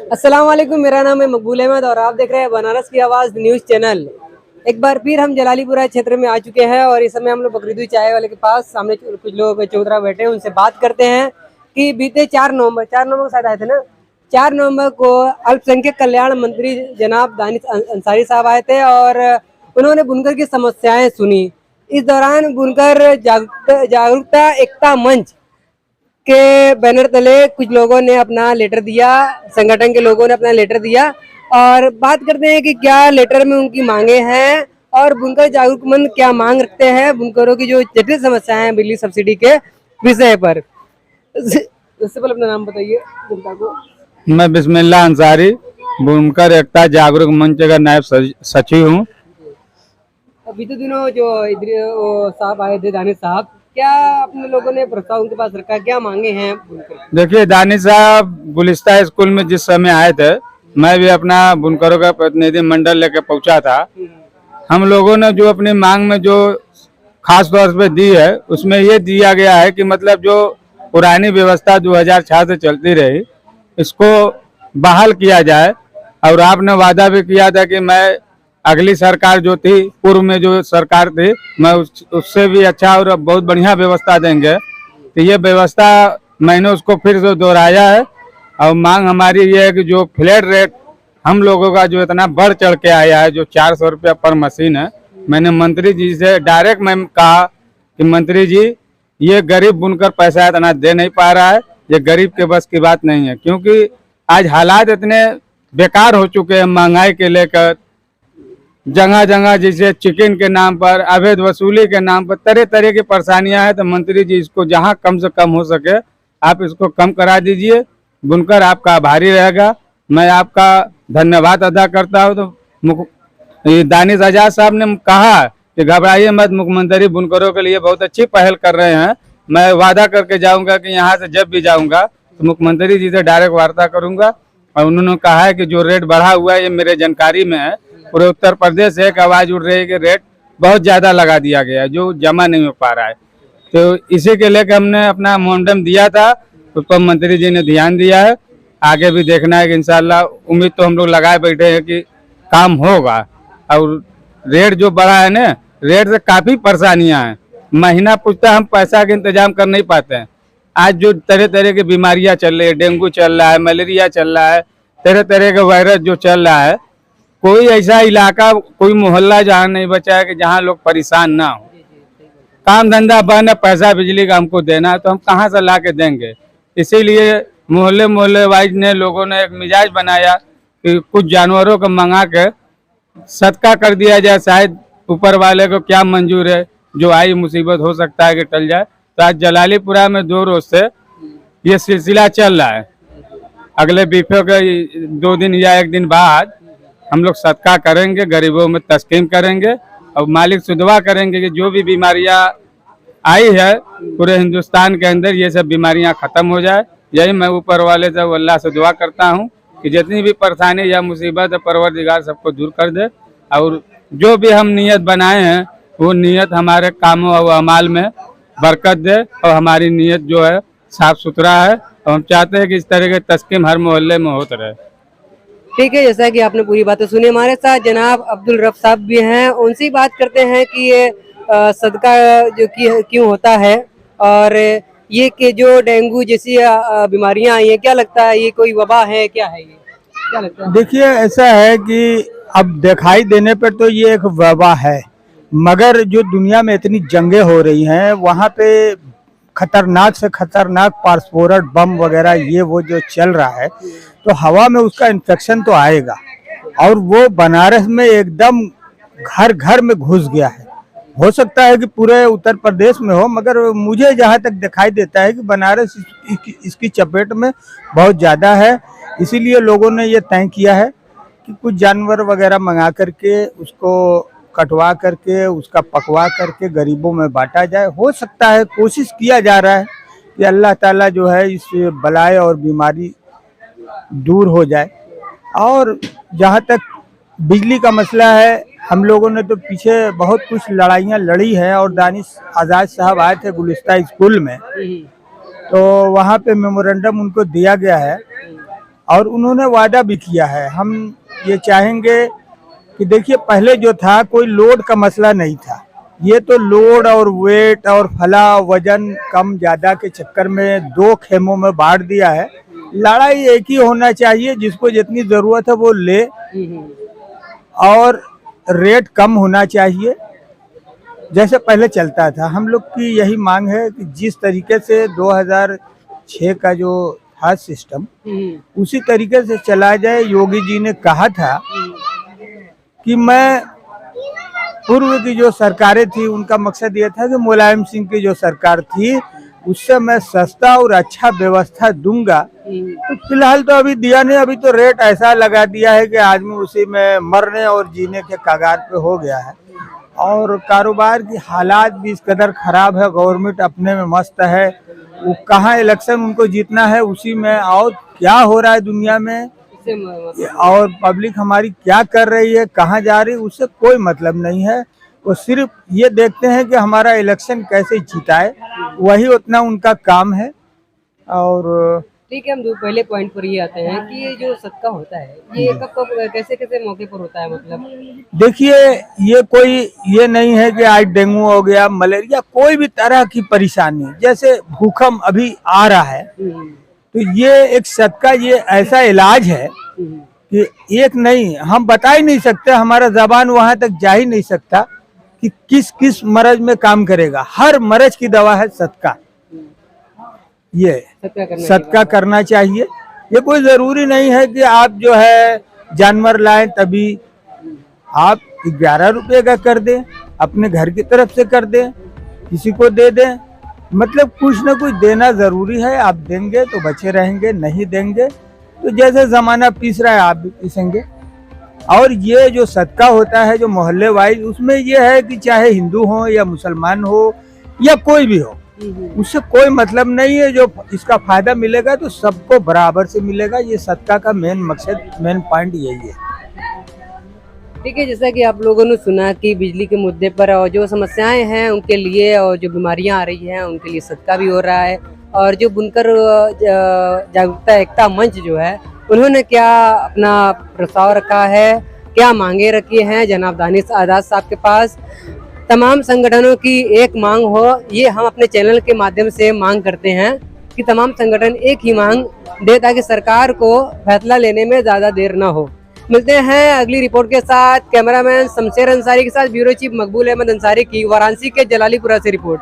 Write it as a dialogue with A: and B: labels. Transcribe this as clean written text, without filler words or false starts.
A: अस्सलाम वालेकुम, मेरा नाम है मकबूल अहमद और आप देख रहे हैं बनारस की आवाज़ न्यूज़ चैनल। एक बार फिर हम जलालीपुरा क्षेत्र में आ चुके हैं और इस समय हम लोग बकरीदुई चाय वाले के पास सामने कुछ लोग चौधरा बैठे हैं, उनसे बात करते हैं कि बीते 4 नवंबर को शायद आए थे ना, 4 नवंबर को अल्पसंख्यक कल्याण मंत्री जनाब दानिश अंसारी साहब आए थे और उन्होंने बुनकर की समस्याएं सुनी। इस दौरान बुनकर जागरूकता एकता मंच के बैनर तले कुछ लोगों ने अपना लेटर दिया, संगठन के लोगों ने अपना लेटर दिया और बात करते हैं कि क्या लेटर में उनकी मांगे हैं और बुनकर जागरूकमंद क्या मांग रखते हैं बुनकरों की जो जटिल समस्याएं हैं बिजली सब्सिडी के विषय पर। उससे पहले अपना नाम बताइए जनता को।
B: मैं बिस्मिल्लाह अंसारी, बुनकर एकता जागरूक मंच का नायब सचिव हूँ।
A: बीते दिनों जो इधर साहब आए थे दानिश साहब, क्या अपने लोगों ने प्रस्ताव उनके पास रखा, क्या मांगे हैं?
B: देखिए, दानिश साहब गुलिस्ता स्कूल में जिस समय आए थे, मैं भी अपना बुनकरों का प्रतिनिधि मंडल लेकर पहुंचा था। हम लोगों ने जो अपनी मांग में जो खास तौर पे दी है, उसमें ये दिया गया है कि मतलब जो पुरानी व्यवस्था 2006 से चलती रही, इसको बहाल किया जाए। और आपने वादा भी किया था कि मैं अगली सरकार जो थी, पूर्व में जो सरकार थी, मैं उससे भी अच्छा और बहुत बढ़िया व्यवस्था देंगे। तो ये व्यवस्था मैंने उसको फिर से दोहराया है और मांग हमारी ये है कि जो फ्लैट रेट हम लोगों का जो इतना बढ़ चढ़ के आया है, जो 400 रुपया पर मशीन है, मैंने मंत्री जी से डायरेक्ट मैं कहा कि मंत्री जी, ये गरीब बुनकर पैसा इतना दे नहीं पा रहा है, ये गरीब के बस की बात नहीं है। क्योंकि आज हालात इतने बेकार हो चुके हैं महंगाई के लेकर, जगह जगह जैसे चिकन के नाम पर, अवैध वसूली के नाम पर तरह तरह की परेशानियां हैं। तो मंत्री जी, इसको जहां कम से कम हो सके आप इसको कम करा दीजिए। बुनकर आपका आभारी रहेगा। मैं आपका धन्यवाद अदा करता हूं। तो दानिश आजाद साहब ने कहा कि घबराइए मत, मुख्यमंत्री बुनकरों के लिए बहुत अच्छी पहल कर रहे हैं। मैं वादा करके जाऊंगा कि यहाँ से जब भी जाऊंगा तो मुख्यमंत्री जी से डायरेक्ट वार्ता करूंगा। और उन्होंने कहा है कि जो रेट बढ़ा हुआ है, ये मेरे जानकारी में है, पूरे उत्तर प्रदेश से एक आवाज उठ रही है कि रेट बहुत ज्यादा लगा दिया गया है, जो जमा नहीं हो पा रहा है। तो इसी के लेकर हमने अपना मोमेंटम दिया था, तो मंत्री जी ने ध्यान दिया है। आगे भी देखना है कि इंशाल्लाह, उम्मीद तो हम लोग लगाए बैठे हैं कि काम होगा। और रेट जो बढ़ा है ना, रेट से काफी परेशानियां हैं। महीना पूछता हम पैसा का इंतजाम कर नहीं पाते हैं। आज जो तरह तरह की बीमारियां चल रही है, डेंगू चल रहा है, मलेरिया चल रहा है, तरह तरह का वायरस जो चल रहा है, कोई ऐसा इलाका, कोई मोहल्ला जहाँ नहीं बचा है कि जहाँ लोग परेशान ना हो। काम धंधा बंद है, पैसा बिजली का हमको देना है, तो हम कहाँ से ला के देंगे। इसीलिए मोहल्ले मोहल्ले वाइज ने लोगों ने एक मिजाज बनाया कि कुछ जानवरों को मंगा के सदका कर दिया जाए। शायद ऊपर वाले को क्या मंजूर है, जो आई मुसीबत हो सकता है कि टल जाए। तो आज जलालीपुरा में 2 रोज से ये सिलसिला चल रहा है। अगले बीफे के 2 दिन या 1 दिन बाद हम लोग सदका करेंगे, गरीबों में तस्कीम करेंगे और मालिक से दुआ करेंगे कि जो भी बीमारियां आई है पूरे हिंदुस्तान के अंदर, ये सब बीमारियां खत्म हो जाए। यही मैं ऊपर वाले से, अल्लाह से दुआ करता हूं कि जितनी भी परेशानी या मुसीबत है, परवरदिगार सबको दूर कर दे। और जो भी हम नियत बनाए हैं, वो नियत हमारे कामों और अमाल में बरकत दे और हमारी नियत जो है साफ सुथरा है। और हम चाहते हैं कि इस तरह के तस्कीम हर मोहल्ले में होते रहे।
A: ठीक है, जैसा कि आपने पूरी बातें सुनी, हमारे साथ जनाब अब्दुल रफ साहब भी हैं, उनसे ही बात करते हैं कि ये सदका जो कि क्यों होता है और ये कि जो डेंगू जैसी बीमारियां आई हैं, क्या लगता है ये कोई वबा है, क्या है ये, क्या लगता है?
C: देखिए, ऐसा है कि अब दिखाई देने पर तो ये एक वबा है, मगर जो दुनिया में इतनी जंगें हो रही हैं, वहाँ पे खतरनाक से खतरनाक फास्फोरस बम वगैरह ये वो जो चल रहा है, तो हवा में उसका इन्फेक्शन तो आएगा। और वो बनारस में एकदम घर घर में घुस गया है। हो सकता है कि पूरे उत्तर प्रदेश में हो, मगर मुझे जहाँ तक दिखाई देता है कि बनारस इसकी चपेट में बहुत ज़्यादा है। इसीलिए लोगों ने ये तय किया है कि कुछ जानवर वगैरह मंगा करके उसको कटवा करके उसका पकवा करके गरीबों में बांटा जाए। हो सकता है, कोशिश किया जा रहा है कि अल्लाह ताला जो है इस बलाए और बीमारी दूर हो जाए। और जहाँ तक बिजली का मसला है, हम लोगों ने तो पीछे बहुत कुछ लड़ाइयाँ लड़ी है और दानिश आज़ाद साहब आए थे गुलिस्ता स्कूल में, तो वहाँ पे मेमोरेंडम उनको दिया गया है और उन्होंने वादा भी किया है। हम ये चाहेंगे कि देखिए, पहले जो था कोई लोड का मसला नहीं था, ये तो लोड और वेट और फला वजन कम ज्यादा के चक्कर में 2 खेमों में बांट दिया है। लड़ाई एक ही होना चाहिए, जिसको जितनी जरूरत है वो ले, और रेट कम होना चाहिए जैसे पहले चलता था। हम लोग की यही मांग है कि जिस तरीके से 2006 का जो था सिस्टम, उसी तरीके से चला जाए। योगी जी ने कहा था कि मैं पूर्व की जो सरकारें थी उनका मकसद ये था कि मुलायम सिंह की जो सरकार थी उससे मैं सस्ता और अच्छा व्यवस्था दूंगा। तो फिलहाल तो अभी दिया नहीं, अभी तो रेट ऐसा लगा दिया है कि आदमी उसी में मरने और जीने के कगार पे हो गया है। और कारोबार की हालात भी इस कदर खराब है, गवर्नमेंट अपने में मस्त है, वो कहाँ इलेक्शन उनको जीतना है उसी में, और क्या हो रहा है दुनिया में और पब्लिक हमारी क्या कर रही है, कहाँ जा रही है, उससे कोई मतलब नहीं है। वो सिर्फ ये देखते हैं कि हमारा इलेक्शन कैसे जीताए, वही उतना उनका काम है। और
A: ठीक है, हम जो पहले पॉइंट पर ये आते हैं कि ये जो सदका होता है ये कब कब कैसे कैसे मौके पर होता है, मतलब
C: देखिए, ये कोई ये नहीं है कि आज डेंगू हो गया, मलेरिया, कोई भी तरह की परेशानी, जैसे भूकंप अभी आ रहा है, तो ये एक सदका, ये ऐसा इलाज है कि एक नहीं, हम बता ही नहीं सकते, हमारा जबान वहां तक जा ही नहीं सकता कि किस किस मर्ज में काम करेगा। हर मर्ज की दवा है सदका। ये सदका करना चाहिए। ये कोई जरूरी नहीं है कि आप जो है जानवर लाएं तभी, आप 11 रुपए का कर दें, अपने घर की तरफ से कर दें, किसी को दे दें, मतलब कुछ न कुछ देना जरूरी है। आप देंगे तो बचे रहेंगे, नहीं देंगे तो जैसे जमाना पीस रहा है आप भी पीसेंगे। और ये जो सदका होता है जो मोहल्ले वाइज, उसमें ये है कि चाहे हिंदू हो या मुसलमान हो या कोई भी हो, उससे कोई मतलब नहीं है। जो इसका फायदा मिलेगा तो सबको बराबर से मिलेगा। ये सदका का मेन मकसद, मेन पॉइंट यही है।
A: ठीक है, जैसा कि आप लोगों ने सुना कि बिजली के मुद्दे पर और जो समस्याएं हैं उनके लिए और जो बीमारियां आ रही हैं उनके लिए सदका भी हो रहा है। और जो बुनकर जागरूकता एकता मंच जो है, उन्होंने क्या अपना प्रस्ताव रखा है, क्या मांगे रखी हैं जनाब दानिश आजाद साहब के पास। तमाम संगठनों की एक मांग हो, ये हम अपने चैनल के माध्यम से मांग करते हैं कि तमाम संगठन एक ही मांग दे ताकि सरकार को फैसला लेने में ज़्यादा देर ना हो। मिलते हैं अगली रिपोर्ट के साथ। कैमरामैन शमशेर अंसारी के साथ ब्यूरो चीफ मकबूल अहमद अंसारी की वाराणसी के जलालीपुरा से रिपोर्ट।